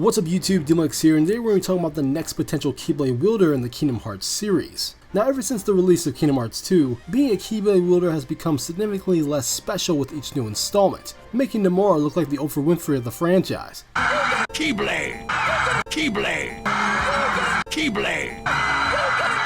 What's up YouTube, DMLX here, and today we're going to be talking about the next potential Keyblade wielder in the Kingdom Hearts series. Now ever since the release of Kingdom Hearts 2, being a Keyblade wielder has become significantly less special with each new installment, making Nomura look like the Oprah Winfrey of the franchise. Keyblade! Keyblade! Keyblade!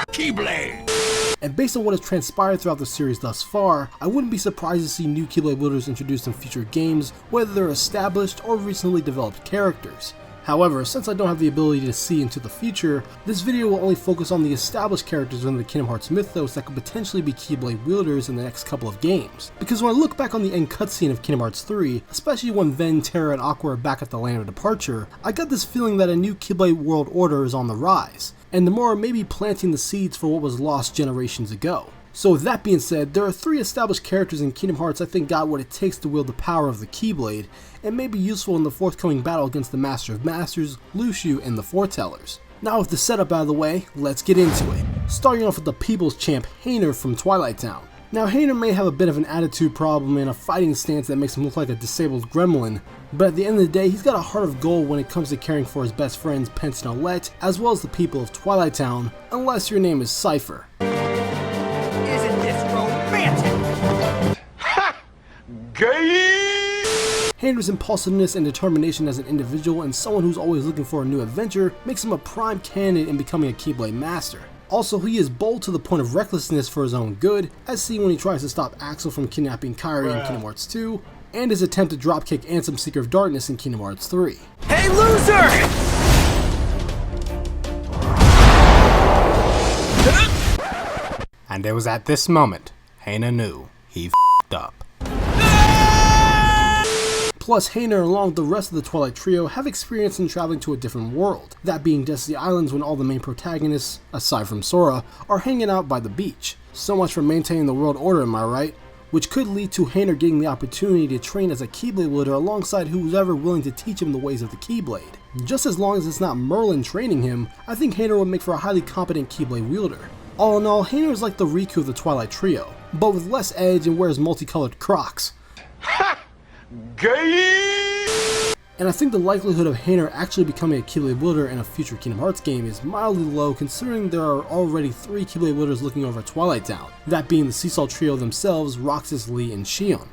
Keyblade! And based on what has transpired throughout the series thus far, I wouldn't be surprised to see new Keyblade wielders introduced in future games, whether they're established or recently developed characters. However, since I don't have the ability to see into the future, this video will only focus on the established characters within the Kingdom Hearts mythos that could potentially be Keyblade wielders in the next couple of games. Because when I look back on the end cutscene of Kingdom Hearts 3, especially when Ven, Terra, and Aqua are back at the Land of Departure, I got this feeling that a new Keyblade world order is on the rise, and Nomura may be planting the seeds for what was lost generations ago. So with that being said, there are 3 established characters in Kingdom Hearts I think got what it takes to wield the power of the Keyblade, and may be useful in the forthcoming battle against the Master of Masters, Lucio, and the Foretellers. Now with the setup out of the way, let's get into it. Starting off with the People's Champ Hayner from Twilight Town. Now Hayner may have a bit of an attitude problem and a fighting stance that makes him look like a disabled gremlin, but at the end of the day, he's got a heart of gold when it comes to caring for his best friends Pence and Olette, as well as the people of Twilight Town, unless your name is Cypher. Isn't this romantic? Ha! Gay! Hayner's impulsiveness and determination as an individual and someone who's always looking for a new adventure makes him a prime candidate in becoming a Keyblade master. Also, he is bold to the point of recklessness for his own good, as seen when he tries to stop Axel from kidnapping Kairi in Kingdom Hearts 2, and his attempt to dropkick Ansem Seeker of Darkness in Kingdom Hearts 3. Hey, loser! And it was at this moment, Hayner knew he f***ed up. Plus, Hayner along with the rest of the Twilight Trio have experience in traveling to a different world, that being Destiny Islands when all the main protagonists, aside from Sora, are hanging out by the beach. So much for maintaining the world order, am I right? Which could lead to Hayner getting the opportunity to train as a Keyblade wielder alongside who's ever willing to teach him the ways of the Keyblade. Just as long as it's not Merlin training him, I think Hayner would make for a highly competent Keyblade wielder. All in all, Hayner is like the Riku of the Twilight Trio, but with less edge and wears multicolored Crocs. Ha! Gay! And I think the likelihood of Hayner actually becoming a Keyblade wielder in a future Kingdom Hearts game is mildly low considering there are already 3 Keyblade wielders looking over Twilight Town, that being the Seesaw Trio themselves, Roxas, Lee, and Xion.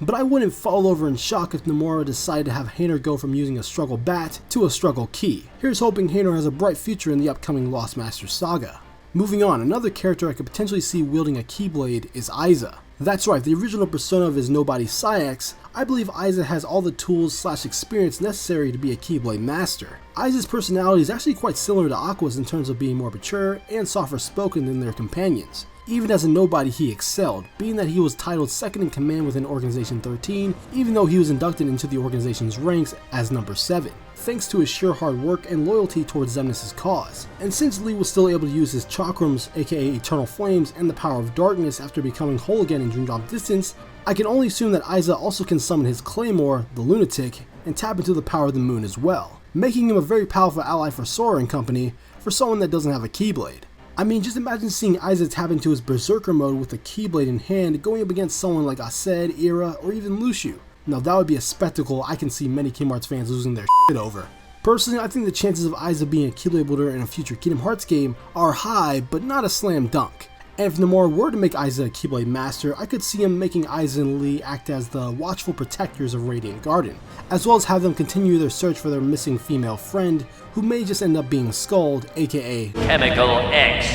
But I wouldn't fall over in shock if Nomura decided to have Hayner go from using a Struggle Bat to a Struggle Key. Here's hoping Hayner has a bright future in the upcoming Lost Masters saga. Moving on, another character I could potentially see wielding a Keyblade is Aiza. That's right, the original persona of his nobody Saïx, I believe Aiza has all the tools / experience necessary to be a Keyblade master. Aiza's personality is actually quite similar to Aqua's in terms of being more mature and softer spoken than their companions. Even as a nobody he excelled, being that he was titled second in command within Organization 13, even though he was inducted into the organization's ranks as number 7, thanks to his sheer hard work and loyalty towards Xemnas' cause. And since Lee was still able to use his chakrams, aka Eternal Flames, and the power of darkness after becoming whole again in Dream Drop Distance, I can only assume that Aiza also can summon his Claymore, the Lunatic, and tap into the power of the moon as well, making him a very powerful ally for Sora and company for someone that doesn't have a Keyblade. I mean, just imagine seeing Aiza tap into his Berserker mode with a Keyblade in hand going up against someone like Aced, Ira, or even Lucio. Now that would be a spectacle I can see many Kingdom Hearts fans losing their shit over. Personally, I think the chances of Aiza being a Keyblade wielder in a future Kingdom Hearts game are high, but not a slam dunk. And if Nomura were to make Aiza a Keyblade master, I could see him making Aiza and Lee act as the watchful protectors of Radiant Garden, as well as have them continue their search for their missing female friend, who may just end up being Skuld, aka Chemical X.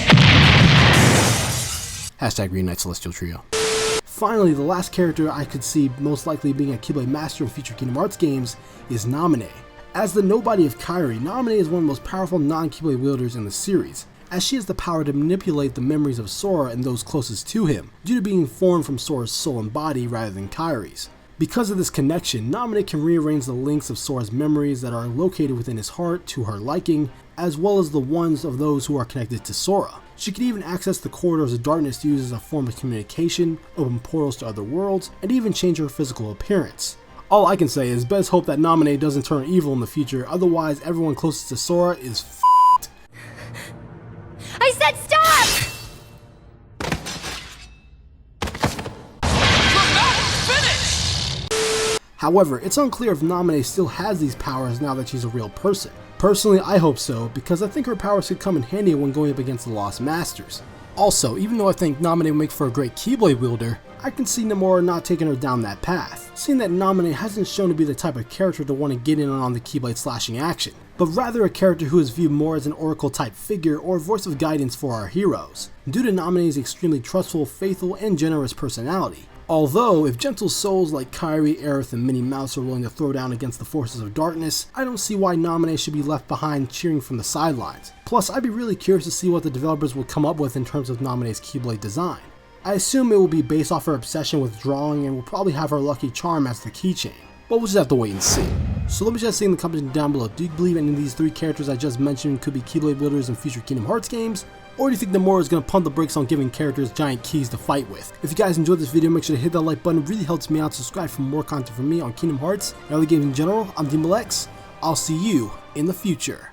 Hashtag Reunite Celestial Trio. Finally, the last character I could see most likely being a Keyblade master in future Kingdom Hearts games is Naminé. As the nobody of Kairi, Naminé is one of the most powerful non-Keyblade wielders in the series, as she has the power to manipulate the memories of Sora and those closest to him, due to being formed from Sora's soul and body rather than Kairi's. Because of this connection, Naminé can rearrange the links of Sora's memories that are located within his heart to her liking, as well as the ones of those who are connected to Sora. She can even access the corridors of darkness to use as a form of communication, open portals to other worlds, and even change her physical appearance. All I can say is best hope that Naminé doesn't turn evil in the future, otherwise everyone closest to Sora is f***ed. I said stop! However, it's unclear if Naminé still has these powers now that she's a real person. Personally, I hope so, because I think her powers could come in handy when going up against the Lost Masters. Also, even though I think Naminé would make for a great Keyblade wielder, I can see Nomura not taking her down that path, seeing that Naminé hasn't shown to be the type of character to want to get in on the Keyblade slashing action, but rather a character who is viewed more as an oracle type figure or voice of guidance for our heroes, due to Naminé's extremely trustful, faithful, and generous personality. Although, if gentle souls like Kairi, Aerith, and Minnie Mouse are willing to throw down against the forces of darkness, I don't see why Naminé should be left behind cheering from the sidelines. Plus, I'd be really curious to see what the developers will come up with in terms of Naminé's Keyblade design. I assume it will be based off her obsession with drawing and will probably have her lucky charm as the keychain, but we'll just have to wait and see. So let me just say in the comments down below, do you believe any of these three characters I just mentioned could be Keyblade wielders in future Kingdom Hearts games? Or do you think Nomura is going to pump the brakes on giving characters giant keys to fight with? If you guys enjoyed this video, make sure to hit that like button, it really helps me out. Subscribe for more content from me on Kingdom Hearts and other games in general. I'm DMLX. I'll see you in the future.